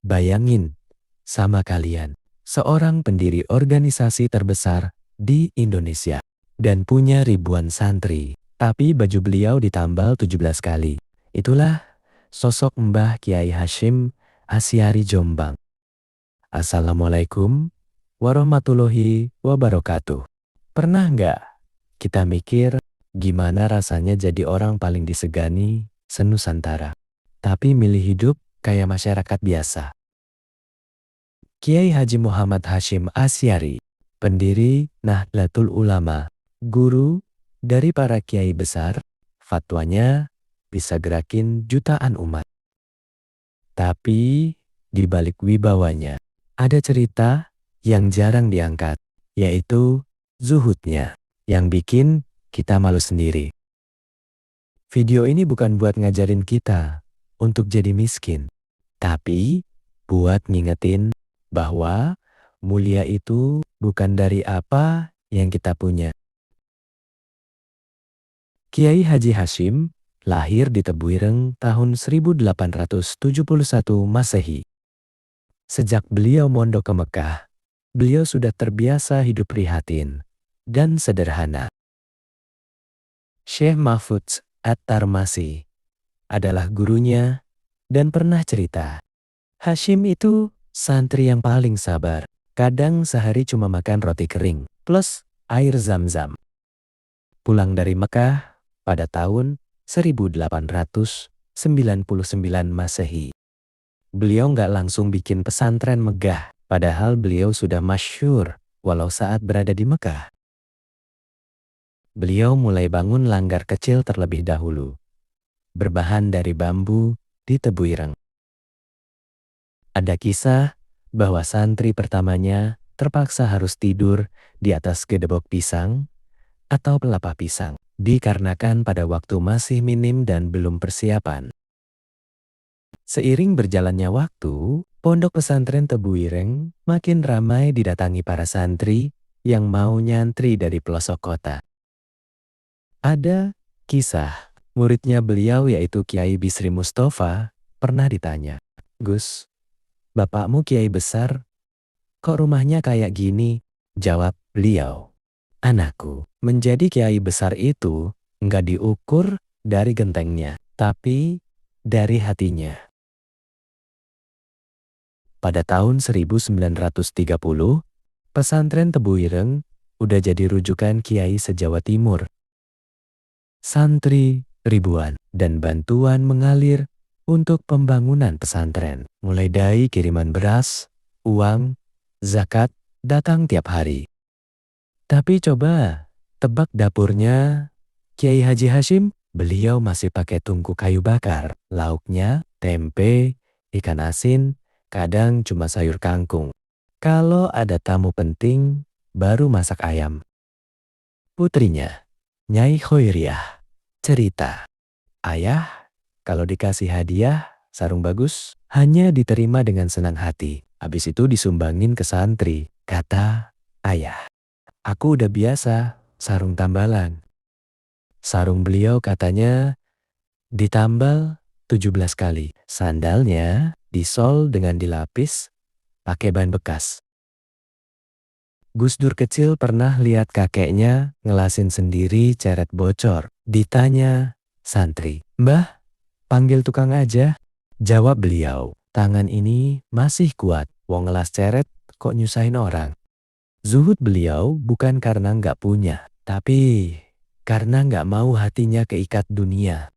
Bayangin sama kalian, seorang pendiri organisasi terbesar di Indonesia dan punya ribuan santri, tapi baju beliau ditambal 17 kali. Itulah sosok Mbah Kiai Hasyim Asy'ari Jombang. Assalamualaikum warahmatullahi wabarakatuh. Pernah nggak kita mikir gimana rasanya jadi orang paling disegani se-Nusantara, tapi milih hidup kayak masyarakat biasa? Kiai Haji Muhammad Hasyim Asy'ari, pendiri Nahdlatul Ulama, guru dari para kiai besar, fatwanya bisa gerakin jutaan umat. Tapi di balik wibawanya, ada cerita yang jarang diangkat, yaitu zuhudnya, yang bikin kita malu sendiri. Video ini bukan buat ngajarin kita untuk jadi miskin, tapi buat ngingetin bahwa mulia itu bukan dari apa yang kita punya. Kiai Haji Hasyim lahir di Tebuireng tahun 1871 Masehi. Sejak beliau mondok ke Mekah, beliau sudah terbiasa hidup prihatin dan sederhana. Syekh Mahfudz At-Tarmasi adalah gurunya dan pernah cerita, Hasyim itu santri yang paling sabar. Kadang sehari cuma makan roti kering plus air zam-zam. Pulang dari Mekah pada tahun 1899 Masehi. Beliau nggak langsung bikin pesantren megah, padahal beliau sudah masyhur walau saat berada di Mekah. Beliau mulai bangun langgar kecil terlebih dahulu, berbahan dari bambu di Tebuireng. Ada kisah bahwa santri pertamanya terpaksa harus tidur di atas gedebok pisang atau pelepah pisang, dikarenakan pada waktu masih minim dan belum persiapan. Seiring berjalannya waktu, pondok pesantren Tebuireng makin ramai didatangi para santri yang mau nyantri dari pelosok kota. Ada kisah muridnya beliau yaitu Kiai Bisri Mustafa pernah ditanya, "Gus, bapakmu kiai besar, kok rumahnya kayak gini?" Jawab beliau, "Anakku, menjadi kiai besar itu enggak diukur dari gentengnya, tapi dari hatinya." Pada tahun 1930, pesantren Tebuireng udah jadi rujukan kiai se-Jawa Timur. Santri ribuan dan bantuan mengalir untuk pembangunan pesantren. Mulai dari kiriman beras, uang, zakat datang tiap hari. Tapi coba tebak dapurnya Kiai Haji Hasyim, beliau masih pakai tungku kayu bakar. Lauknya tempe, ikan asin, kadang cuma sayur kangkung. Kalau ada tamu penting, baru masak ayam. Putrinya, Nyai Khoiriah, cerita, "Ayah, kalau dikasih hadiah, sarung bagus, hanya diterima dengan senang hati. Habis itu disumbangin ke santri," kata ayah. "Aku udah biasa, sarung tambalan." Sarung beliau katanya ditambal 17 kali. Sandalnya disol dengan dilapis pakai ban bekas. Gus Dur kecil pernah lihat kakeknya ngelasin sendiri ceret bocor. Ditanya santri, "Mbah, panggil tukang aja." Jawab beliau, "Tangan ini masih kuat, wong ngelas ceret kok nyusahin orang." Zuhud beliau bukan karena nggak punya, tapi karena nggak mau hatinya keikat dunia.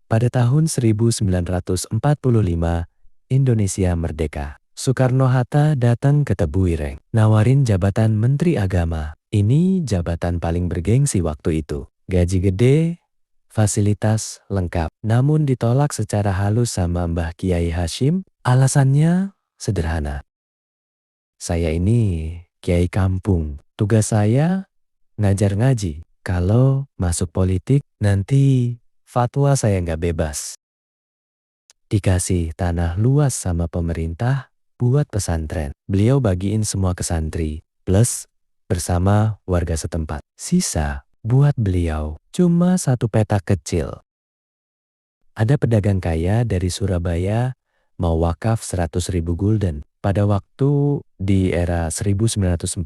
Pada tahun 1945, Indonesia merdeka. Soekarno-Hatta datang ke Tebuireng, nawarin jabatan Menteri Agama. Ini jabatan paling bergengsi waktu itu. Gaji gede, fasilitas lengkap. Namun ditolak secara halus sama Mbah Kiai Hasyim. Alasannya sederhana. "Saya ini kiai kampung. Tugas saya ngajar ngaji. Kalau masuk politik nanti fatwa saya nggak bebas." Dikasih tanah luas sama pemerintah buat pesantren. Beliau bagiin semua ke santri, plus bersama warga setempat. Sisa buat beliau cuma satu petak kecil. Ada pedagang kaya dari Surabaya mau wakaf 100.000 gulden. Pada waktu di era 1940,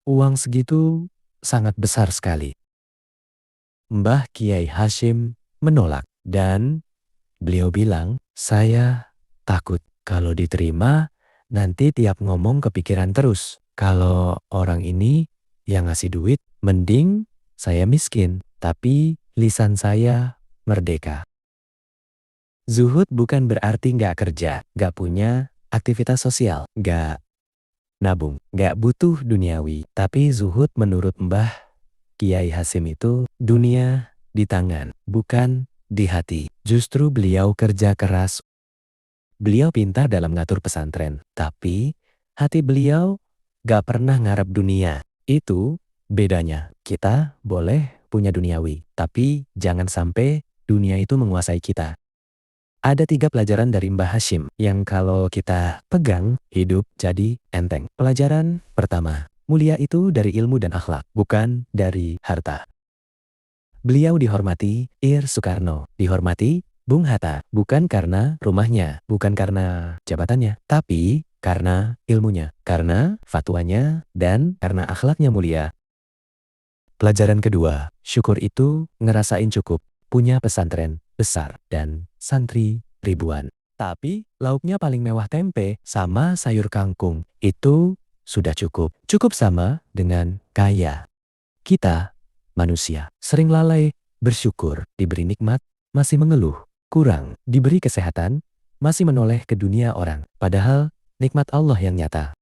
uang segitu sangat besar sekali. Mbah Kiai Hashim menolak dan beliau bilang, saya takut kalau diterima nanti tiap ngomong kepikiran terus. Kalau orang ini yang ngasih duit, mending saya miskin, tapi lisan saya merdeka. Zuhud bukan berarti nggak kerja, nggak punya aktivitas sosial, nggak nabung, nggak butuh duniawi. Tapi zuhud menurut Mbah Kiai Hashim itu dunia di tangan, bukan di hati. Justru beliau kerja keras. Beliau pintar dalam ngatur pesantren, tapi hati beliau gak pernah ngarep dunia. Itu bedanya. Kita boleh punya duniawi, tapi jangan sampai dunia itu menguasai kita. Ada 3 pelajaran dari Mbah Hashim yang kalau kita pegang, hidup jadi enteng. Pelajaran pertama, mulia itu dari ilmu dan akhlak, bukan dari harta. Beliau dihormati Ir Soekarno, dihormati Bung Hatta, bukan karena rumahnya, bukan karena jabatannya, tapi karena ilmunya, karena fatwanya, dan karena akhlaknya mulia. Pelajaran kedua, syukur itu ngerasain cukup, punya pesantren besar dan santri ribuan. Tapi lauknya paling mewah tempe sama sayur kangkung, itu sudah cukup. Cukup sama dengan kaya. Kita, manusia, sering lalai bersyukur, diberi nikmat, masih mengeluh. Kurang, diberi kesehatan, masih menoleh ke dunia orang. Padahal, nikmat Allah yang nyata.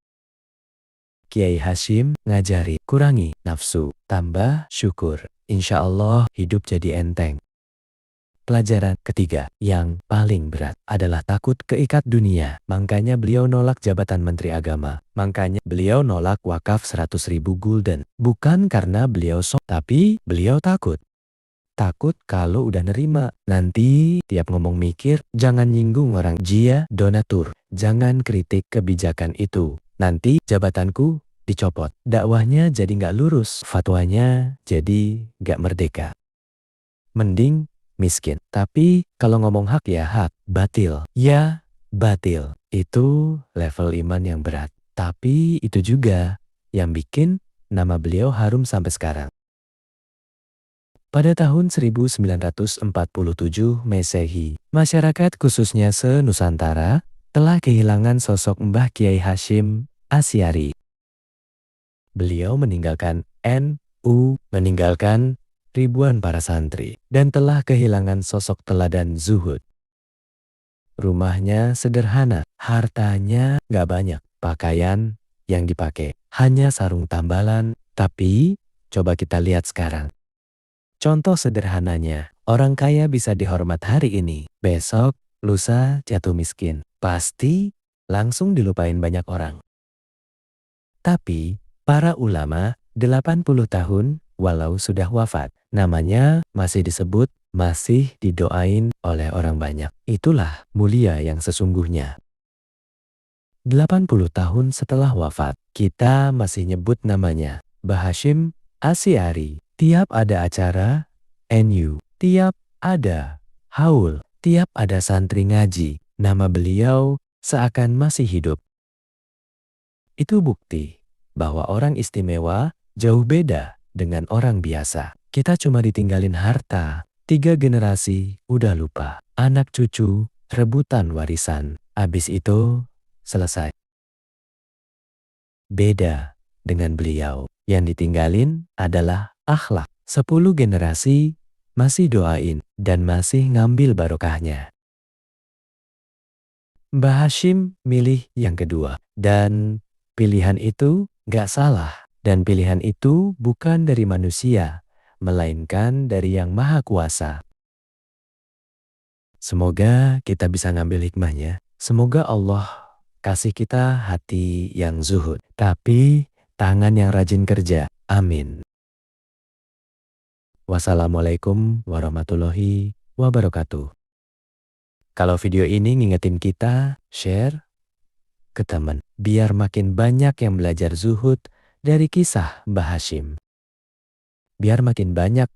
Kiai Hashim ngajari, kurangi nafsu, tambah syukur. Insya Allah hidup jadi enteng. Pelajaran ketiga, yang paling berat adalah takut keikat dunia. Makanya beliau nolak jabatan Menteri Agama. Makanya beliau nolak wakaf 100.000 gulden. Bukan karena beliau sok, tapi beliau takut. Takut kalau udah nerima, nanti tiap ngomong mikir, jangan nyinggung orang jia donatur. Jangan kritik kebijakan itu. Nanti jabatanku dicopot. Dakwahnya jadi nggak lurus. Fatwanya jadi nggak merdeka. Mending miskin. Tapi kalau ngomong hak ya hak, batil. Ya batil. Itu level iman yang berat. Tapi itu juga yang bikin nama beliau harum sampai sekarang. Pada tahun 1947 Masehi, masyarakat khususnya se-Nusantara telah kehilangan sosok Mbah Kiai Hashim Asy'ari. Beliau meninggalkan NU, meninggalkan ribuan para santri, dan telah kehilangan sosok teladan zuhud. Rumahnya sederhana, hartanya gak banyak, pakaian yang dipakai hanya sarung tambalan, tapi coba kita lihat sekarang. Contoh sederhananya, orang kaya bisa dihormat hari ini, besok, lusa jatuh miskin. Pasti langsung dilupain banyak orang. Tapi, para ulama 80 tahun walau sudah wafat, namanya masih disebut, masih didoain oleh orang banyak. Itulah mulia yang sesungguhnya. 80 tahun setelah wafat, kita masih nyebut namanya, Mbah Hashim Asy'ari. Tiap ada acara, NU, tiap ada haul, tiap ada santri ngaji, nama beliau seakan masih hidup. Itu bukti bahwa orang istimewa jauh beda dengan orang biasa. Kita cuma ditinggalin harta, 3 generasi udah lupa. Anak cucu rebutan warisan, abis itu selesai. Beda dengan beliau, yang ditinggalin adalah akhlak. 10 generasi masih doain dan masih ngambil barokahnya. Mbah Hashim milih yang kedua, dan pilihan itu gak salah. Dan pilihan itu bukan dari manusia, melainkan dari Yang Maha Kuasa. Semoga kita bisa ngambil hikmahnya. Semoga Allah kasih kita hati yang zuhud, tapi tangan yang rajin kerja. Amin. Wassalamualaikum warahmatullahi wabarakatuh. Kalau video ini ngingetin kita, share ke teman, biar makin banyak yang belajar zuhud dari kisah Mbah Hashim. Biar makin banyak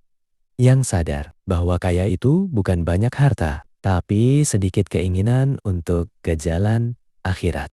yang sadar bahwa kaya itu bukan banyak harta, tapi sedikit keinginan untuk ke jalan akhirat.